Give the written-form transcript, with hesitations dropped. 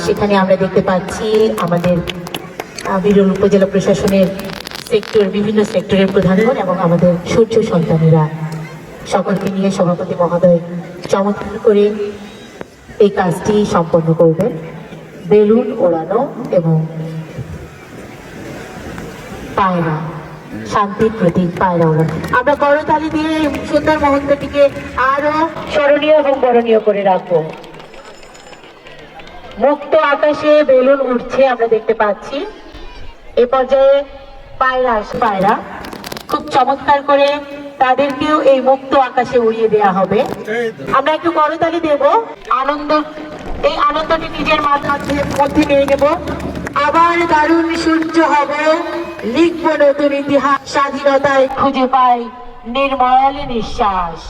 সেখানে আমরা দেখতে পাচ্ছি আমাদের বিরল উপজেলা প্রশাসনের বিভিন্ন সেক্টরের প্রধানগণ এবং আমাদের সূর্য সন্তানেরা সকলকে নিয়ে সভাপতি মহোদয় চমৎকার করে এই কাজটি সম্পন্ন করবেন। বেলুন ওড়ানো এবং পায়রা, শান্তির প্রতীক পায়রা ওড়ানো। আমরা করতালি দিয়ে এই সুন্দর মুহূর্তটিকে আরো স্মরণীয় এবং বরণীয় করে রাখবো। মুক্ত আকাশে বেলুন উঠছে আমরা দেখতে পাচ্ছি। এ পর্যায়ে পায়রা খুব চমৎকার করে তাদেরকেও এই মুক্ত আকাশে উড়িয়ে দেওয়া হবে। আমরা একটু করতালি দেব, এই আনন্দটি নিজের মধ্যে নিয়ে নেব। আবার দারুণ সূর্য হব, লিখব নতুন ইতিহাস, স্বাধীনতায় খুঁজে পাই নির্মল নিঃশ্বাস।